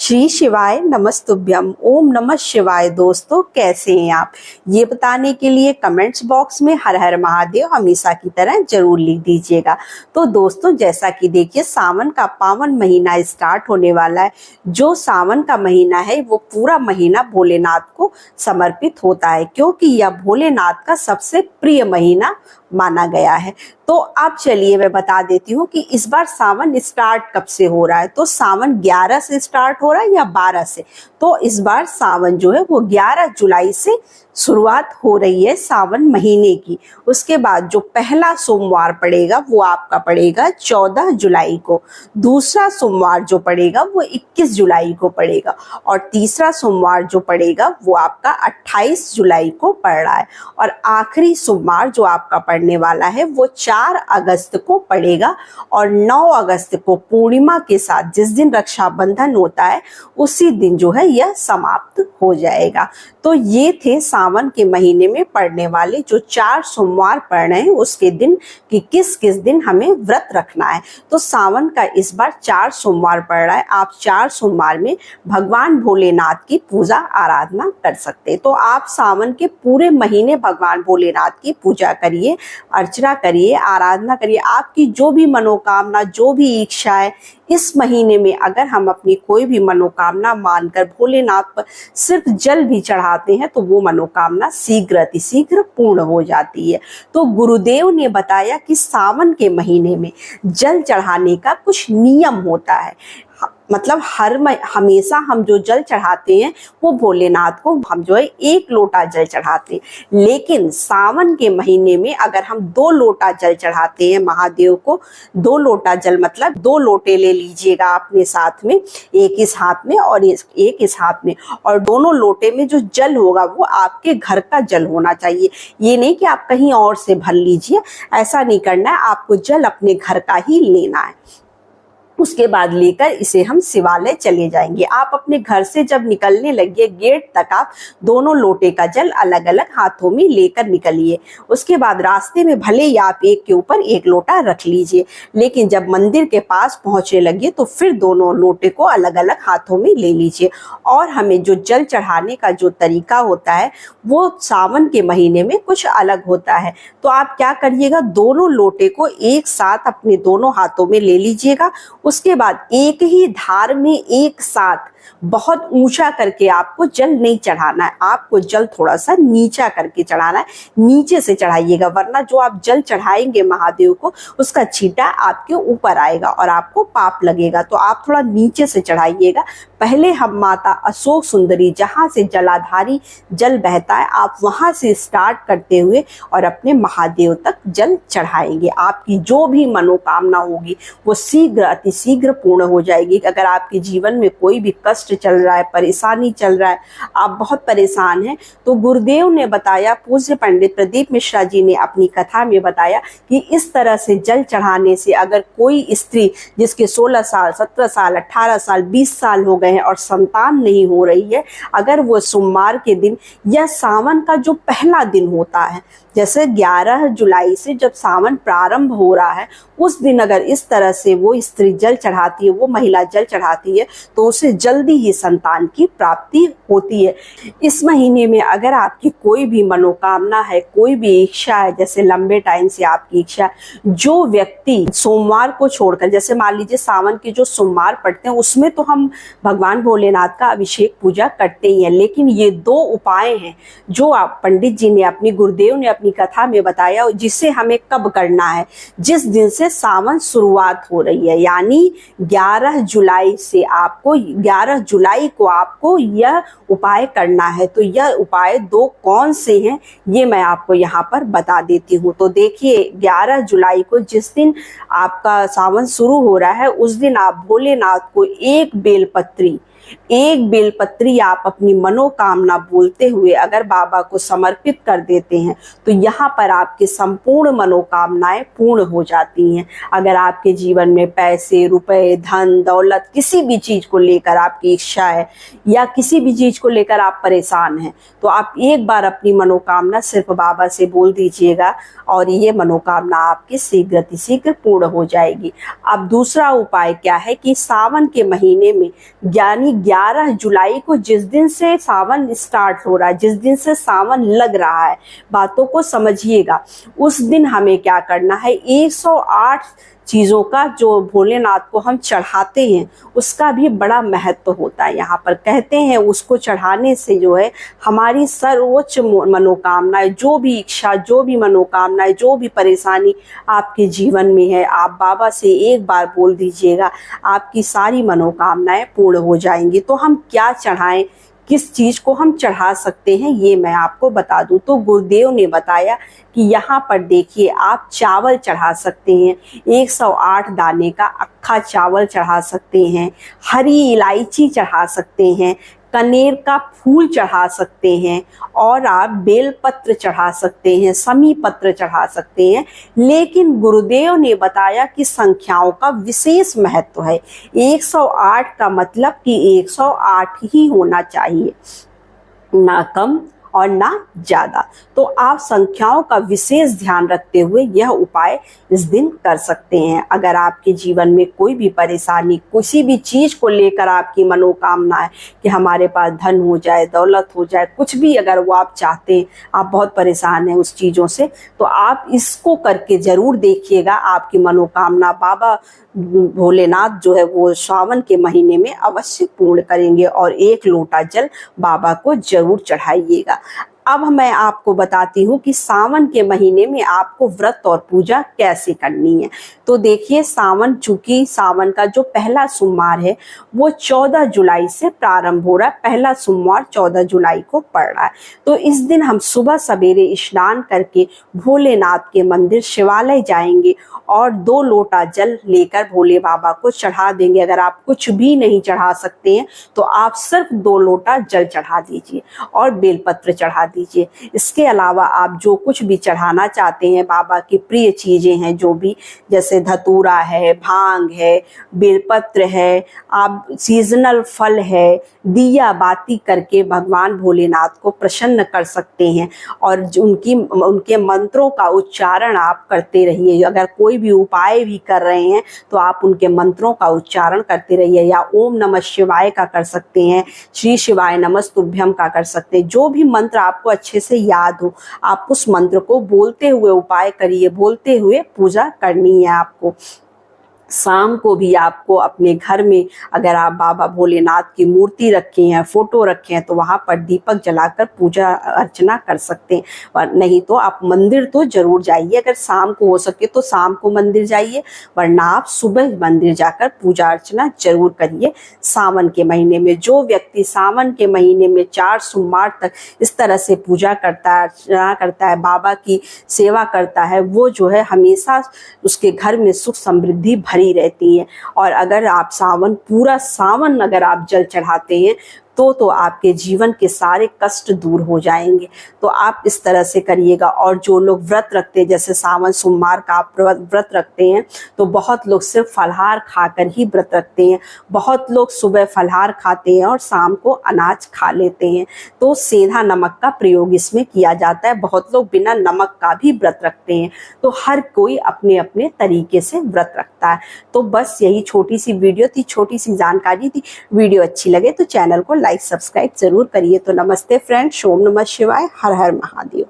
श्री शिवाय नमस्तुभ्यम। ओम नमः शिवाय। दोस्तों, कैसे हैं आप? ये बताने के लिए कमेंट्स बॉक्स में हर हर महादेव हमेशा की तरह जरूर लिख दीजिएगा। तो दोस्तों, जैसा कि देखिए, सावन का पावन महीना स्टार्ट होने वाला है। जो सावन का महीना है वो पूरा महीना भोलेनाथ को समर्पित होता है, क्योंकि यह भोलेनाथ का सबसे प्रिय महीना माना गया है। तो अब चलिए मैं बता देती हूँ कि इस बार सावन स्टार्ट कब से हो रहा है। तो सावन 11 से स्टार्ट हो रहा है या 12 से। तो इस बार सावन जो है वो 11 जुलाई से शुरुआत हो रही है सावन महीने की। उसके बाद जो पहला सोमवार पड़ेगा वो आपका पड़ेगा 14 जुलाई को। दूसरा सोमवार जो पड़ेगा वो 21 जुलाई को पड़ेगा। और तीसरा सोमवार जो पड़ेगा वो आपका 28 जुलाई को पड़ रहा है। और आखिरी सोमवार जो आपका पड़ने वाला है वो 4 अगस्त को पड़ेगा। और 9 अगस्त को पूर्णिमा के साथ, जिस दिन रक्षाबंधन होता है, उसी दिन जो है यह समाप्त हो जाएगा। तो ये थे सावन के महीने में पड़ने वाले जो 4 सोमवार पड़ रहे हैं, उसके दिन कि किस किस दिन हमें व्रत रखना है। तो सावन का इस बार 4 सोमवार पड़ रहा है। आप 4 सोमवार में भगवान भोलेनाथ की पूजा आराधना कर सकते हैं। तो आप सावन के पूरे महीने भगवान भोलेनाथ की पूजा करिए, अर्चना करिए, आराधना करिए। आपकी जो भी मनोकामना, जो भी इच्छा है, इस महीने में अगर हम अपनी कोई भी मनोकामना मानकर भोलेनाथ पर सिर्फ जल भी चढ़ाते हैं तो वो मनोकामना शीघ्र अतिशीघ्र पूर्ण हो जाती है। तो गुरुदेव ने बताया कि सावन के महीने में जल चढ़ाने का कुछ नियम होता है। मतलब हमेशा हम जो जल चढ़ाते हैं वो भोलेनाथ को हम जो है 1 लोटा जल चढ़ाते हैं। लेकिन सावन के महीने में अगर हम 2 लोटा जल चढ़ाते हैं महादेव को, 2 लोटा जल मतलब 2 लोटे ले लीजिएगा अपने साथ में, एक इस हाथ में और एक इस हाथ में। और दोनों लोटे में जो जल होगा वो आपके घर का जल होना चाहिए। ये नहीं कि आप कहीं और से भर लीजिए, ऐसा नहीं करना है। आपको जल अपने घर का ही लेना है। उसके बाद लेकर इसे हम शिवालय चले जाएंगे। आप अपने घर से जब निकलने लगे, गेट तक आप दोनों लोटे का जल अलग अलग हाथों में लेकर निकलिए। उसके बाद रास्ते में भले ही आप एक के ऊपर एक लोटा रख लीजिए, लेकिन जब मंदिर के पास पहुंचने लगे तो फिर दोनों लोटे को अलग अलग हाथों में ले लीजिए। और हमें जो जल चढ़ाने का जो तरीका होता है वो सावन के महीने में कुछ अलग होता है। तो आप क्या करिएगा, दोनों लोटे को एक साथ अपने दोनों हाथों में ले लीजिएगा। उसके बाद एक ही धार में एक साथ बहुत ऊंचा करके आपको जल नहीं चढ़ाना है। आपको जल थोड़ा सा नीचा करके चढ़ाना है। नीचे से चढ़ाइएगा, वरना जो आप जल चढ़ाएंगे महादेव को उसका छींटा आपके ऊपर आएगा और आपको पाप लगेगा। तो आप थोड़ा नीचे से चढ़ाइएगा। पहले हम माता अशोक सुंदरी, जहां से जलाधारी जल बहता है, आप वहां से स्टार्ट करते हुए और अपने महादेव तक जल चढ़ाएंगे। आपकी जो भी मनोकामना होगी वो शीघ्र अतिशीघ्र पूर्ण हो जाएगी। अगर आपके जीवन में कोई भी कष्ट चल रहा है, परेशानी चल रहा है, आप बहुत परेशान हैं, तो गुरुदेव ने बताया, पूज्य पंडित प्रदीप मिश्रा जी ने अपनी कथा में बताया कि इस तरह से जल चढ़ाने से अगर कोई स्त्री जिसके 16 साल, 17 साल, 18 साल, 20 साल हो गए हैं और संतान नहीं हो रही है, अगर वो सोमवार के दिन या सावन का जो पहला दिन होता है, जैसे 11 जुलाई से जब सावन प्रारंभ हो रहा है, उस दिन अगर इस तरह से वो स्त्री जल चढ़ाती है, वो महिला जल चढ़ाती है, तो उसे जल्दी ही संतान की प्राप्ति होती है। इस महीने में अगर आपकी कोई भी मनोकामना है, कोई भी इच्छा है, जैसे लंबे टाइम से आपकी इच्छा, जो व्यक्ति सोमवार को छोड़कर, जैसे मान लीजिए सावन के जो सोमवार पड़ते हैं उसमें तो हम भगवान भोलेनाथ का अभिषेक पूजा करते ही हैं, लेकिन ये 2 उपाय हैं जो आप पंडित जी ने, अपनी गुरुदेव ने अपनी कथा में बताया, जिसे हमें कब करना है, जिस दिन से सावन शुरुआत हो रही है, यानी 11 जुलाई से आपको, 11 जुलाई को आपको यह उपाय करना है। तो यह उपाय 2 कौन से हैं ये मैं आपको यहाँ पर बता देती हूँ। तो देखिए, 11 जुलाई को जिस दिन आपका सावन शुरू हो रहा है, उस दिन आप भोलेनाथ को एक बेलपत्री आप अपनी मनोकामना बोलते हुए अगर बाबा को समर्पित कर देते हैं तो यहाँ पर आपकी संपूर्ण मनोकामनाएं पूर्ण हो जाती हैं। अगर आपके जीवन में पैसे, रुपए, धन दौलत, किसी भी चीज को लेकर आपकी इच्छा है या किसी भी चीज को लेकर आप परेशान हैं, तो आप एक बार अपनी मनोकामना सिर्फ बाबा से बोल दीजिएगा और ये मनोकामना आपकी शीघ्र अतिशीघ्र पूर्ण हो जाएगी। अब दूसरा उपाय क्या है कि सावन के महीने में ज्ञानी 11 जुलाई को जिस दिन से सावन स्टार्ट हो रहा है, जिस दिन से सावन लग रहा है, बातों को समझिएगा, उस दिन हमें क्या करना है, 108 चीज़ों का जो भोलेनाथ को हम चढ़ाते हैं उसका भी बड़ा महत्व होता है। यहाँ पर कहते हैं उसको चढ़ाने से जो है हमारी सर्वोच्च मनोकामनाएं, जो भी इच्छा, जो भी मनोकामनाएं, जो भी परेशानी आपके जीवन में है, आप बाबा से एक बार बोल दीजिएगा, आपकी सारी मनोकामनाएं पूर्ण हो जाएंगी। तो हम क्या चढ़ाएं, किस चीज़ को हम चढ़ा सकते हैं, ये मैं आपको बता दूं। तो गुरुदेव ने बताया कि यहाँ पर देखिए, आप चावल चढ़ा सकते हैं, 108 दाने का अक्खा चावल चढ़ा सकते हैं, हरी इलायची चढ़ा सकते हैं, कनेर का फूल चढ़ा सकते हैं, और आप बेलपत्र चढ़ा सकते हैं, समी पत्र चढ़ा सकते हैं। लेकिन गुरुदेव ने बताया कि संख्याओं का विशेष महत्व है। 108 का मतलब कि 108 ही होना चाहिए, ना कम और ना ज़्यादा। तो आप संख्याओं का विशेष ध्यान रखते हुए यह उपाय इस दिन कर सकते हैं। अगर आपके जीवन में कोई भी परेशानी, किसी भी चीज़ को लेकर आपकी मनोकामना है कि हमारे पास धन हो जाए, दौलत हो जाए, कुछ भी अगर वो आप चाहते हैं, आप बहुत परेशान हैं उस चीज़ों से, तो आप इसको करके ज़रूर देखिएगा, आपकी मनोकामना बाबा भोलेनाथ जो है वो सावन के महीने में अवश्य पूर्ण करेंगे। और 1 लोटा जल बाबा को जरूर चढ़ाइएगा। अब मैं आपको बताती हूँ कि सावन के महीने में आपको व्रत और पूजा कैसे करनी है। तो देखिए, सावन, चूंकि सावन का जो पहला सोमवार है वो 14 जुलाई से प्रारंभ हो रहा है। पहला सोमवार 14 जुलाई को पड़ रहा है। तो इस दिन हम सुबह सवेरे स्नान करके भोलेनाथ के मंदिर शिवालय जाएंगे और 2 लोटा जल लेकर भोले बाबा को चढ़ा देंगे। अगर आप कुछ भी नहीं चढ़ा सकते हैं तो आप सिर्फ 2 लोटा जल चढ़ा दीजिए और बेलपत्र चढ़ा दीजिए। इसके अलावा आप जो कुछ भी चढ़ाना चाहते हैं, बाबा की प्रिय चीजें हैं जो भी, जैसे धतूरा है, भांग है, बेलपत्र है, आप सीजनल फल है, दिया बाती करके भगवान भोलेनाथ को प्रसन्न कर सकते हैं। और उनके मंत्रों का उच्चारण आप करते रहिए। अगर कोई भी उपाय भी कर रहे हैं तो आप उनके मंत्रों का उच्चारण करते रहिए, या ओम नमः शिवाय का कर सकते हैं, श्री शिवाय नमस्तुभ्यम का कर सकते हैं। जो भी मंत्र आपको अच्छे से याद हो, आप उस मंत्र को बोलते हुए उपाय करिए, बोलते हुए पूजा करनी है आपको। शाम को भी आपको अपने घर में, अगर आप बाबा भोलेनाथ की मूर्ति रखे हैं, फोटो रखे हैं, तो वहां पर दीपक जलाकर पूजा अर्चना कर सकते हैं। और नहीं तो आप मंदिर तो जरूर जाइए। अगर शाम को हो सके तो शाम को मंदिर जाइए, वरना आप सुबह मंदिर जाकर पूजा अर्चना जरूर करिए। सावन के महीने में जो व्यक्ति सावन के महीने में 4 सोमवार तक इस तरह से पूजा करता है, अर्चना करता है, बाबा की सेवा करता है, वो जो है हमेशा उसके घर में सुख समृद्धि भरी रहती है। और अगर आप पूरा सावन अगर आप जल चढ़ाते हैं तो आपके जीवन के सारे कष्ट दूर हो जाएंगे। तो आप इस तरह से करिएगा। और जो लोग व्रत रखते हैं, जैसे सावन सोमवार का आप व्रत रखते हैं, तो बहुत लोग सिर्फ फलाहार खाकर ही व्रत रखते हैं। बहुत लोग सुबह फलाहार खाते हैं और शाम को अनाज खा लेते हैं। तो सेंधा नमक का प्रयोग इसमें किया जाता है। बहुत लोग बिना नमक का भी व्रत रखते हैं। तो हर कोई अपने अपने तरीके से व्रत रखता है। तो बस यही छोटी सी वीडियो थी, छोटी सी जानकारी थी। वीडियो अच्छी लगे तो चैनल को लाइक सब्सक्राइब जरूर करिए। तो नमस्ते फ्रेंड्स, ओम नमः शिवाय, हर हर महादेव।